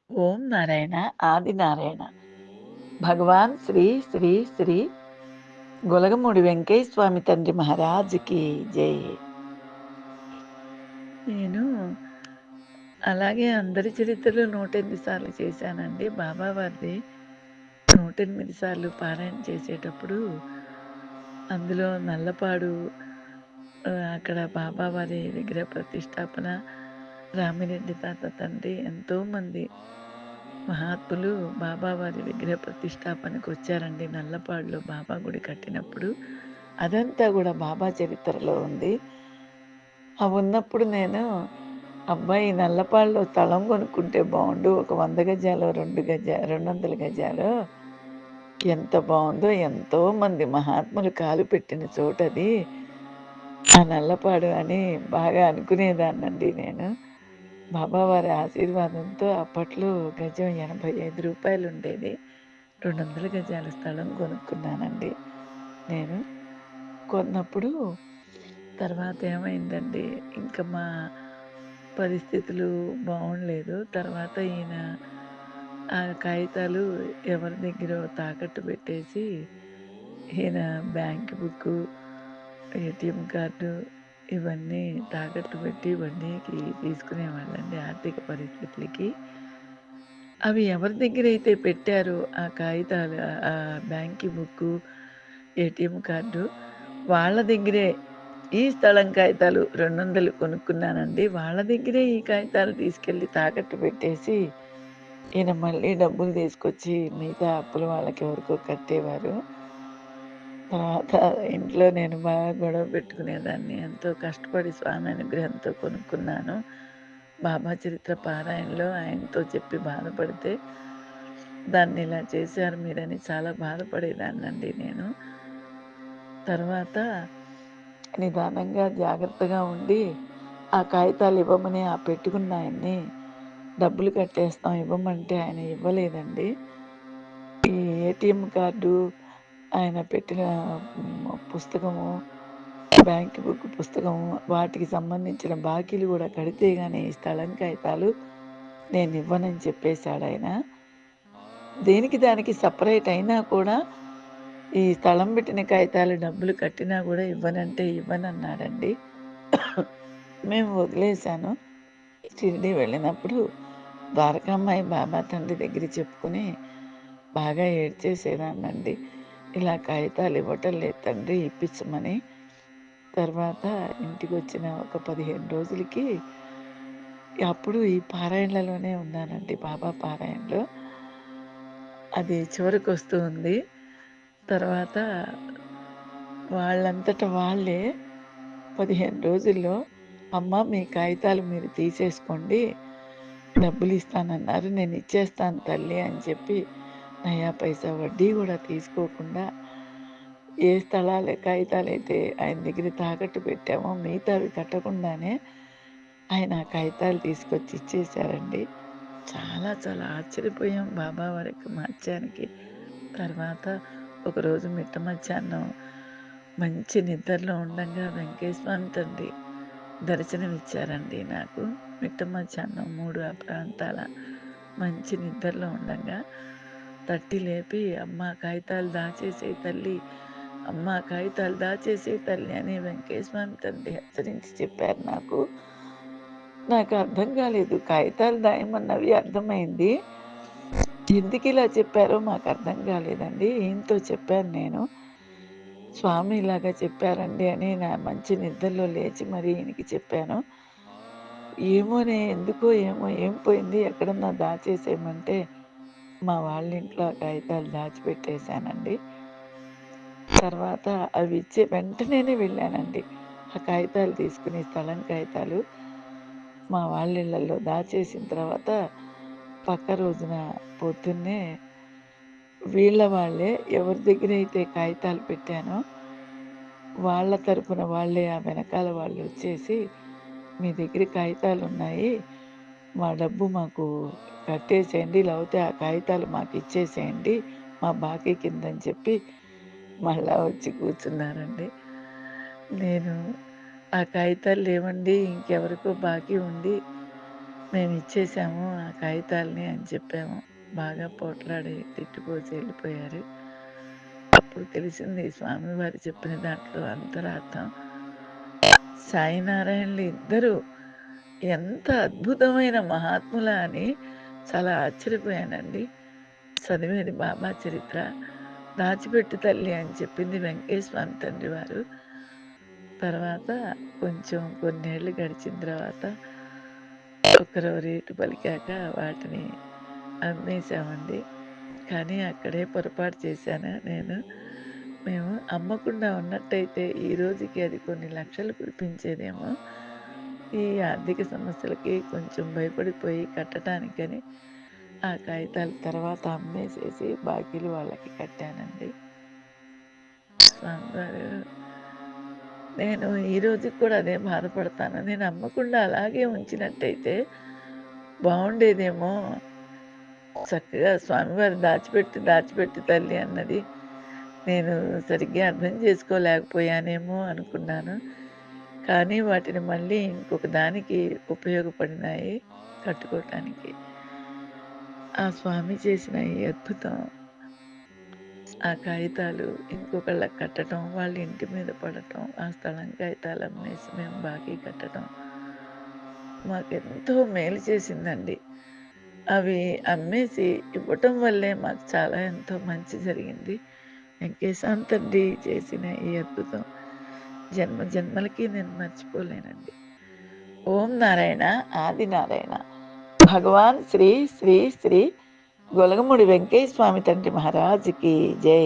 ఓం నారాయణ ఆది నారాయణ. భగవాన్ శ్రీ శ్రీ శ్రీ గొలగమూడి వెంకయ్య స్వామి తండ్రి మహారాజుకి జై. నేను అలాగే అందరి చరిత్రలు 108 సార్లు చేశానండి. బాబా వారిది 108 సార్లు పారాయణ చేసేటప్పుడు అందులో నల్లపాడు అక్కడ బాబా వారి విగ్రహ ప్రతిష్టాపన, రామిరెడ్డి తాత తండ్రి ఎంతోమంది మహాత్ములు బాబా వారి విగ్రహ ప్రతిష్టాపనకు వచ్చారండి. నల్లపాడులో బాబా గుడి కట్టినప్పుడు అదంతా కూడా బాబా చరిత్రలో ఉంది. ఉన్నప్పుడు నేను అబ్బాయి నల్లపాడులో స్థలం కొనుక్కుంటే బాగుండు, ఒక 100 గజాలు 200 గజాలు ఎంత బాగుందో, ఎంతో మంది మహాత్ములు కాలు పెట్టిన చోటది ఆ నల్లపాడు అని బాగా అనుకునేదాన్నండి నేను. బాబావారి ఆశీర్వాదంతో అప్పట్లో గజం రూ. 85 ఉండేది. 200 గజాల స్థలం కొనుక్కున్నానండి నేను. కొన్నప్పుడు తర్వాత ఏమైందండి, ఇంక మా పరిస్థితులు బావుండలేదు. తర్వాత ఈయన ఆ కాగితాలు ఎవరి దగ్గరో తాకట్టు పెట్టేసి, ఈయన బ్యాంక్ బుక్కు, ఏటీఎం కార్డు ఇవన్నీ తాకట్టు పెట్టి వడ్డీకి తీసుకునేవాళ్ళండి ఆర్థిక పరిస్థితులకి. అవి ఎవరి దగ్గరైతే పెట్టారో ఆ కాగితాలు, బ్యాంకి బుక్కు, ఏటీఎం కార్డు వాళ్ళ దగ్గరే ఈ స్థలం కాగితాలు 200 కొనుక్కున్నానండి. వాళ్ళ దగ్గరే ఈ కాగితాలు తీసుకెళ్ళి తాకట్టు పెట్టేసి, ఈయన మళ్ళీ డబ్బులు తీసుకొచ్చి మిగతా అప్పులు వాళ్ళకెవరికో కట్టేవారు. తర్వాత ఇంట్లో నేను బాగా గొడవ పెట్టుకునేదాన్ని. ఎంతో కష్టపడి స్వామి అనుగ్రహంతో కొనుక్కున్నాను. బాబా చరిత్ర పారాయణలో ఆయనతో చెప్పి బాధపడితే, దాన్నిలా చేశారు మీరని చాలా బాధపడేదాన్నండి నేను. తర్వాత నిదానంగా జాగ్రత్తగా ఉండి, ఆ కాగితాలు ఇవ్వమని ఆ పెట్టుకున్న ఆయన్ని డబ్బులు కట్టేస్తాం ఇవ్వమంటే ఆయన ఇవ్వలేదండి. ఈ ఏటీఎం కార్డు, ఆయన పెట్టిన పుస్తకము, బ్యాంక్ బుక్ పుస్తకము, వాటికి సంబంధించిన బాకీలు గూడా కడితే గాని ఈ స్థలం కాగితాలు నేనివ్వనని చెప్పేసాడాయన. దేనికి దానికి సెపరేట్ అయినా కూడా ఈ స్థలం పెట్టిన కాగితాలు డబ్బులు కట్టినా గూడా ఇవ్వనంటే ఇవ్వనన్నాడండి. మేము వదిలేసాను. షిరిడీ వెళ్ళినప్పుడు ద్వారకామాయి బాబా తండ్రి దగ్గర చెప్పుకొని బాగా ఏడ్చేసేదాన్నండి. ఇలా కాగితాలు ఇవ్వటం లేదు తండ్రి ఇప్పించమని. తర్వాత ఇంటికొచ్చిన ఒక 15 రోజులకి అప్పుడు ఈ పారాయణలలోనే ఉన్నానండి. బాబా పారాయణలో. అది చివరికొస్తూ ఉంది. తర్వాత వాళ్ళంతట వాళ్ళే 15 రోజుల్లో అమ్మ మీ కాగితాలు మీరు తీసేసుకోండి, డబ్బులిస్తానన్నారు. నేనిచ్చేస్తాను తల్లి అని చెప్పి నయా పైసా వడ్డీ గూడా తీసుకోకుండా ఏ కాగితాలైతే ఆయన దగ్గర తాకట్టు పెట్టామో మిగతావి కట్టకుండానే ఆయన ఆ కాగితాలు తీసుకొచ్చి ఇచ్చేశారండి. చాలా చాలా ఆశ్చర్యపోయాం బాబా వారి యొక్క మహత్యానికి. తర్వాత ఒకరోజు మిట్ట మధ్యాహ్నం మంచి నిద్రలో ఉండంగా వెంకయ్య స్వామి తండ్రి దర్శనమిచ్చారండి నాకు. మిట్ట మధ్యాహ్నం 3 ఆ ప్రాంతాల మంచి నిద్రలో ఉండంగా తట్టి లేపి, "అమ్మ కాగితాలు దాచేసేయి తల్లి, అమ్మ కాగితాలు దాచేసేయి తల్లి" అని వెంకయ్య స్వామి తండ్రి హెచ్చరించి చెప్పారు నాకు. నాకు అర్థం కాలేదు. కాగితాలు దాయమన్నవి అర్థమైంది. ఎందుకిలా చెప్పారో మాకర్థం కాలేదండి. ఈయనతో చెప్పాను నేను. స్వామి ఇలాగ చెప్పారండి అని నా మంచి నిద్రలో లేచి మరి ఈయనకి చెప్పాను. ఎందుకో ఏమో ఏం పోయింది ఎక్కడన్నా దాచేసేయమంటే, మా వాళ్ళింట్లో ఆ కాగితాలు దాచిపెట్టేశానండి. తర్వాత అవి ఇచ్చే వెంటనేనే వెళ్ళానండి. ఆ కాగితాలు తీసుకుని స్థలం కాగితాలు మా వాళ్ళిళ్ళల్లో దాచేసిన తర్వాత పక్క రోజున పొద్దున్నే వీళ్ళ వాళ్ళే ఎవరి దగ్గరైతే కాగితాలు పెట్టానో వాళ్ళ తరపున వాళ్ళే ఆ వెనకాల వాళ్ళొచ్చేసి, "మీ దగ్గర కాగితాలున్నాయి. మా డబ్బు మాకు కట్టేసేయండి. లేకపోతే ఆ కాగితాలు మాకిచ్చేసేయండి. మా బాకీ కిందని" చెప్పి మళ్ళా వచ్చి కూర్చున్నారండి. నేను ఆ కాగితాలు లేవండి ఇంకెవరికో బాకీ ఉంది. మేమిచ్చేసాము ఆ కాగితాలని అని చెప్పాము. బాగా పోట్లాడి తిట్టిపోసి వెళ్ళిపోయారు. అప్పుడు తెలిసింది స్వామివారు చెప్పిన దాంట్లో అంతరార్థం. సాయినారాయణులు ఇద్దరు ఎంత అద్భుతమైన మహాత్ములా అని చాలా ఆశ్చర్యపోయానండి. చదివేది బాబా చరిత్ర. దాచిపెట్టు తల్లి అని చెప్పింది వెంకటేశ్వర స్వామి తండ్రి వారు. తర్వాత కొంచెం కొన్నేళ్ళు గడిచిన తర్వాత ఒకరో రేటు పలికాక వాటిని అమ్మేశామండి. కానీ అక్కడే పొరపాటు చేశాను నేను. మేము అమ్మకుండా ఉన్నట్టయితే ఈ రోజుకి అది కొన్ని లక్షలు కురిపించేదేమో. ఈ ఆర్థిక సమస్యలకి కొంచెం భయపడిపోయి కట్టటానికని ఆ కాగితాలు తర్వాత అమ్మేసేసి బాకీలు వాళ్ళకి కట్టానండి. స్వామివారు నేను ఈ రోజుకి కూడా అదే బాధపడతాను. నేను అమ్మకుండా అలాగే ఉంచినట్టయితే బావుండేదేమో. చక్కగా స్వామివారు దాచిపెట్టు తల్లి అన్నది నేను సరిగ్గా అర్థం చేసుకోలేకపోయానేమో అనుకున్నాను. కానీ వాటిని మళ్ళీ ఇంకొక దానికి ఉపయోగపడినాయి కట్టుకోవటానికి. ఆ స్వామి చేసిన ఈ అద్భుతం ఆ కాగితాలు ఇంకొకళ్ళకి కట్టటం, వాళ్ళ ఇంటి మీద పడటం, ఆ స్థలం కాగితాలు అమ్మేసి మేము బాకీ కట్టటం మాకెంతో మేలు చేసిందండి. అవి అమ్మేసి ఇవ్వటం వల్లే మాకు చాలా ఎంతో మంచి జరిగింది. వెంకటేశ్వర తండ్రి చేసిన ఈ అద్భుతం జన్మ జన్మలకి నేను మర్చిపోలేనండి. ఓం నారాయణ ఆది నారాయణ. భగవాన్ శ్రీ శ్రీ శ్రీ గొలగముడి వెంకటేశ్వర స్వామి తండ్రి మహారాజుకి జై.